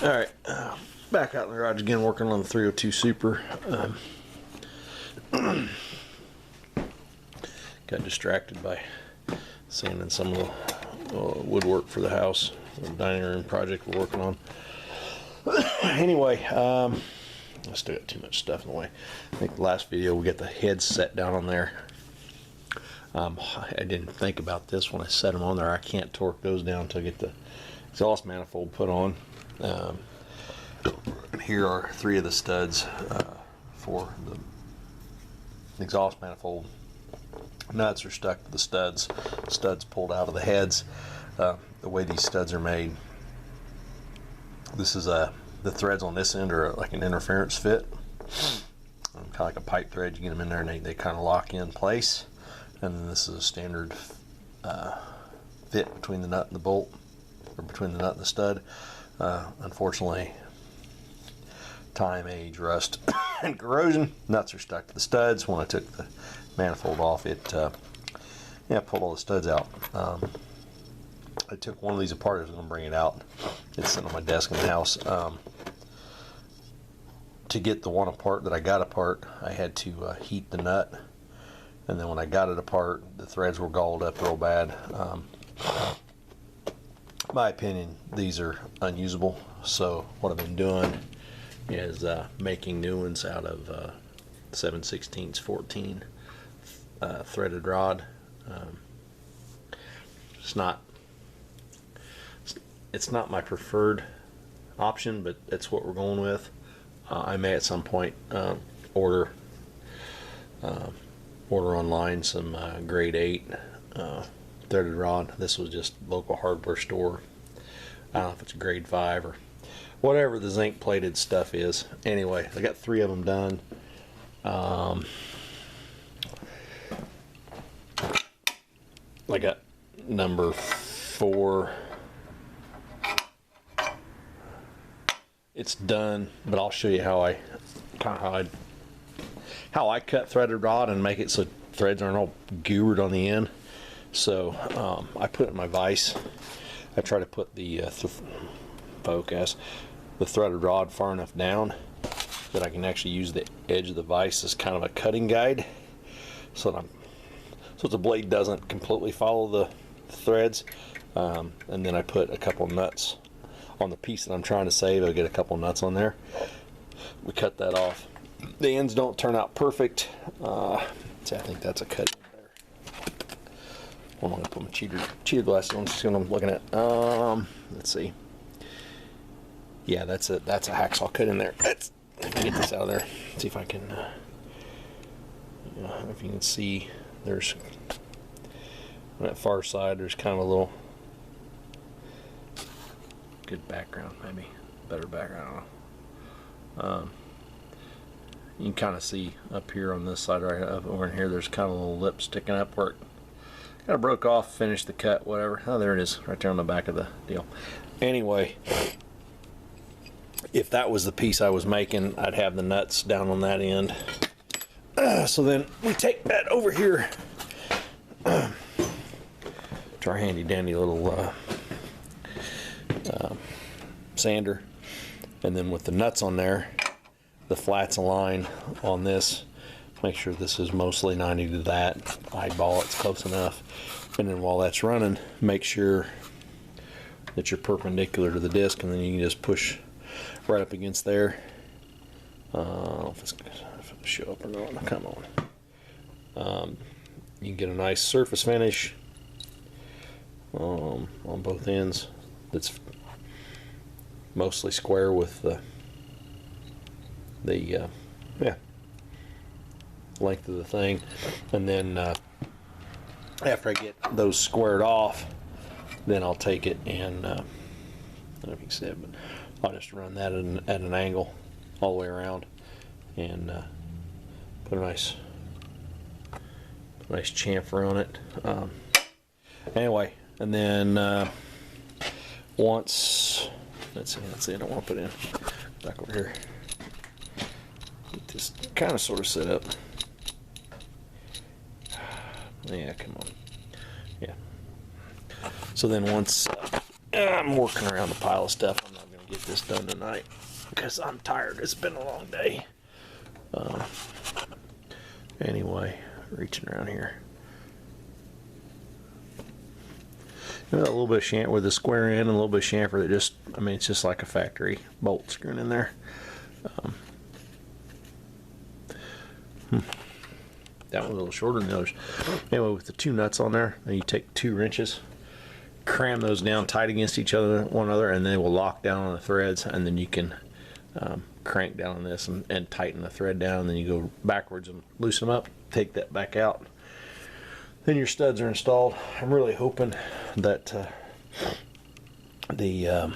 Alright, back out in the garage again working on the 302 Super. Got distracted by sanding some of the woodwork for the house, the dining room project we're working on. Anyway, I still got too much stuff in the way. I think the last video we got the heads set down on there. I didn't think about this when I set them on there. I can't torque those down until I get the exhaust manifold put on. And here are 3 of the studs for the exhaust manifold. Nuts are stuck to the studs. Studs pulled out of the heads. The way these studs are made, this is the threads on this end are like an interference fit, kind of like a pipe thread. You get them in there and they kind of lock in place. And then this is a standard fit between the nut and the bolt, or between the nut and the stud. Unfortunately, time, age, rust, and corrosion, nuts are stuck to the studs. When I took the manifold off, it pulled all the studs out. I took one of these apart. I was going to bring it out. It's sitting on my desk in the house. To get the one apart that I got apart, I had to heat the nut. And then when I got it apart, the threads were galled up real bad. My opinion, these are unusable. So what I've been doing is making new ones out of 7/16 14 threaded rod. It's not my preferred option, but that's what we're going with. I may at some point order online some grade 8 threaded rod. This was just local hardware store. I don't know if it's a grade 5 or whatever the zinc plated stuff is. Anyway, I got 3 of them done. I got number 4. It's done, but I'll show you how I cut threaded rod and make it so threads aren't all goobered on the end. So I put it in my vise. I try to put the threaded rod far enough down that I can actually use the edge of the vise as kind of a cutting guide, so the blade doesn't completely follow the threads. And then I put a couple nuts on the piece that I'm trying to save. I'll get a couple nuts on there. We cut that off. The ends don't turn out perfect. I think that's a cut there. I'm going to put my cheater glasses on to see what I'm looking at. Let's see. Yeah, that's a hacksaw cut in there. Let me get this out of there. See if I can. If you can see, there's on that far side. There's kind of a little good background, maybe better background. I don't know. You can kind of see up here on this side, right up over in here, there's kind of a little lip sticking up where it kind of broke off, finished the cut, whatever. Oh, there it is, right there on the back of the deal. Anyway, if that was the piece I was making, I'd have the nuts down on that end. So then we take that over here to our handy dandy little sander, and then with the nuts on there, the flats align on this. Make sure this is mostly 90 to that. Eyeball it's close enough. And then while that's running, make sure that you're perpendicular to the disc, and then you can just push right up against there. If it'll show up or not. Come on. You can get a nice surface finish on both ends. That's mostly square with the length of the thing. And then after I get those squared off, then I'll take it and I don't know if you can see it, but I'll just run that at an angle all the way around and put a nice chamfer on it. Anyway, and then once let's see, I don't want to put in back over here. Get this kind of sort of set up. Yeah, come on. Yeah. So then once I'm working around the pile of stuff, I'm not going to get this done tonight because I'm tired. It's been a long day. Anyway, reaching around here. You know, a little bit of chamfer with the square end and a little bit of chamfer that just, I mean, it's just like a factory bolt screwing in there. That one's a little shorter than the others. Anyway, with the 2 nuts on there, then you take 2 wrenches, cram those down tight against each other, one another, and they will lock down on the threads, and then you can crank down on this and tighten the thread down, and then you go backwards and loosen them up, take that back out. Then your studs are installed. I'm really hoping that the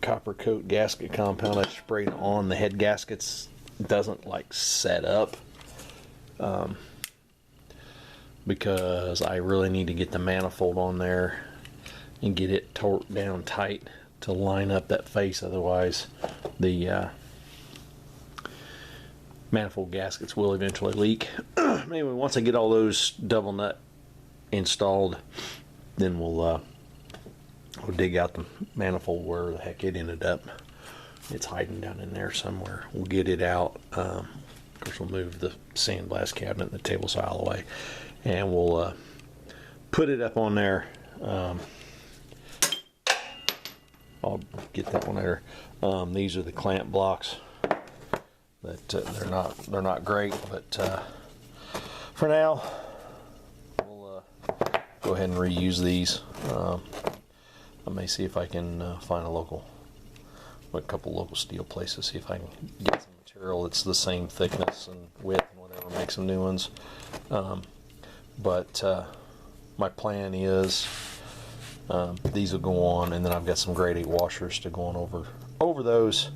copper coat gasket compound I sprayed on the head gaskets doesn't like set up, because I really need to get the manifold on there and get it torqued down tight to line up that face. Otherwise the manifold gaskets will eventually leak. Anyway, once I get all those double nut installed, then we'll dig out the manifold where the heck it ended up. It's hiding down in there somewhere. We'll get it out. Of course, we'll move the sandblast cabinet and the table saw away, and we'll put it up on there. I'll get that one there. These are the clamp blocks. That they're not great, but for now we'll go ahead and reuse these. I may see if I can find a couple local steel places, see if I can get some material that's the same thickness and width and whatever, make some new ones. But my plan is these will go on, and then I've got some grade 8 washers to go on over those,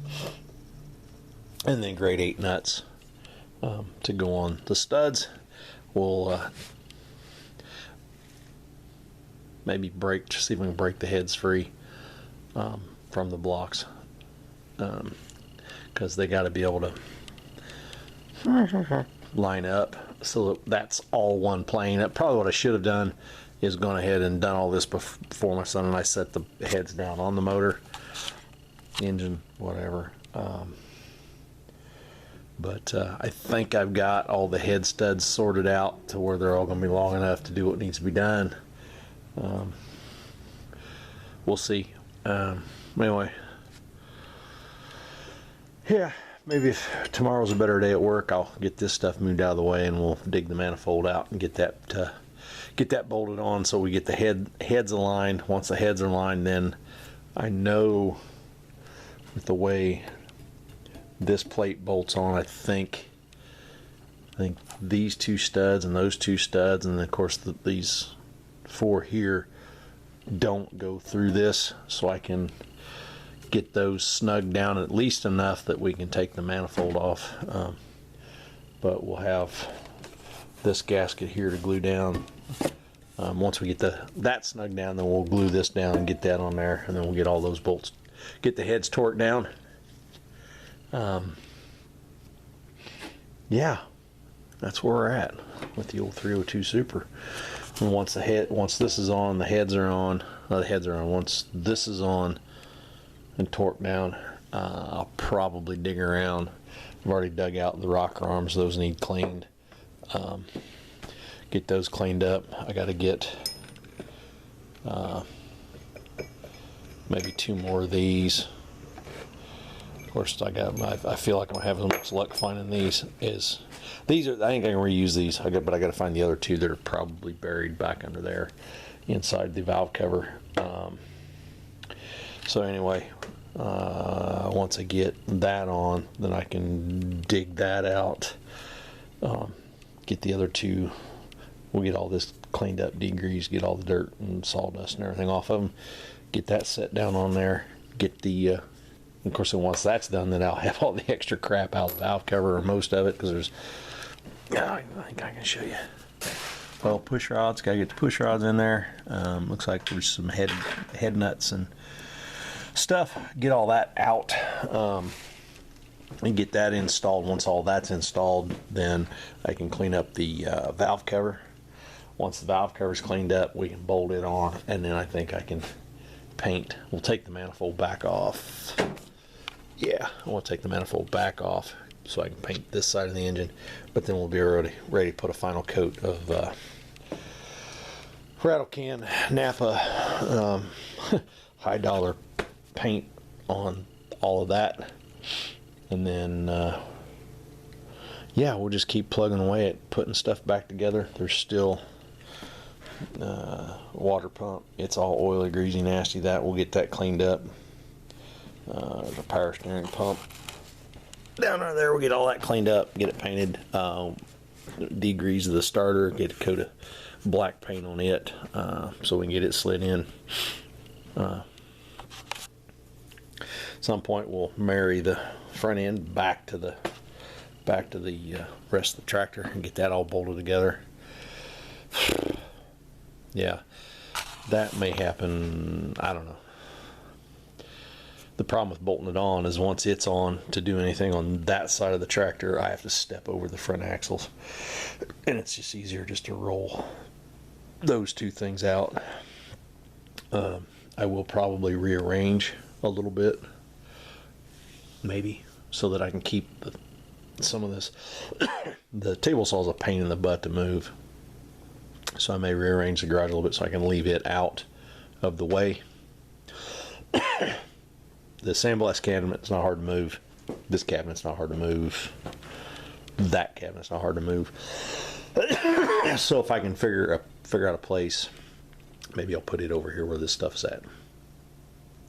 and then grade 8 nuts to go on the studs. We'll maybe see if we can break the heads free from the blocks, because they got to be able to line up so that's all one plane. That probably what I should have done is gone ahead and done all this before my son and I set the heads down on the motor, engine, whatever. But I think I've got all the head studs sorted out to where they're all going to be long enough to do what needs to be done. We'll see. Anyway, yeah, maybe if tomorrow's a better day at work, I'll get this stuff moved out of the way and we'll dig the manifold out and get that bolted on so we get the heads aligned. Once the heads are aligned, then I know with the way this plate bolts on, I think these 2 studs and those 2 studs, and of course these 4 here don't go through this, so I can get those snugged down at least enough that we can take the manifold off. But we'll have this gasket here to glue down. Once we get that snugged down, then we'll glue this down and get that on there, and then we'll get all those bolts, get the heads torqued down. Yeah, that's where we're at with the old 302 Super. And once this is on, the heads are on. Once this is on and torqued down, I'll probably dig around. I've already dug out the rocker arms; those need cleaned. Get those cleaned up. I got to get maybe 2 more of these. Of course, I feel like I'm gonna have as much luck finding these. These are, I think I can reuse these. But I got to find the other 2 that are probably buried back under there, inside the valve cover. So anyway, once I get that on, then I can dig that out. Get the other 2. We'll get all this cleaned up, degreased, get all the dirt and sawdust and everything off of them. Get that set down on there. Get the of course, once that's done, then I'll have all the extra crap out of the valve cover, or most of it, because there's, I think I can show you. Well, push rods, gotta get the push rods in there. Looks like there's some head nuts and stuff. Get all that out and get that installed. Once all that's installed, then I can clean up the valve cover. Once the valve cover's cleaned up, we can bolt it on, and then I think I can paint. We'll take the manifold back off. Yeah, I want to take the manifold back off so I can paint this side of the engine, but then we'll be ready to put a final coat of rattle can Napa high dollar paint on all of that, and then yeah, we'll just keep plugging away at putting stuff back together. There's still water pump, it's all oily, greasy, nasty. That we'll get that cleaned up. The power steering pump down right there, we'll get all that cleaned up, get it painted, degrease the starter, get a coat of black paint on it, so we can get it slid in. At some point we'll marry the front end back to the rest of the tractor and get that all bolted together. Yeah, that may happen, I don't know. The problem with bolting it on is once it's on, to do anything on that side of the tractor, I have to step over the front axles, and it's just easier just to roll those two things out. I will probably rearrange a little bit, maybe, so that I can keep some of this. The table saw is a pain in the butt to move, so I may rearrange the garage a little bit so I can leave it out of the way. The sandblast cabinet's not hard to move. This cabinet's not hard to move. That cabinet's not hard to move. So if I can figure out a place, maybe I'll put it over here where this stuff's at,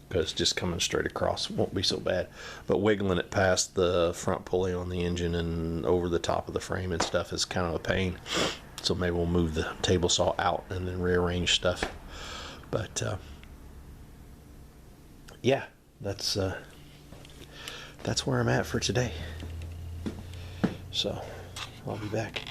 because just coming straight across won't be so bad. But wiggling it past the front pulley on the engine and over the top of the frame and stuff is kind of a pain. So maybe we'll move the table saw out and then rearrange stuff. But yeah, that's where I'm at for today. So I'll be back.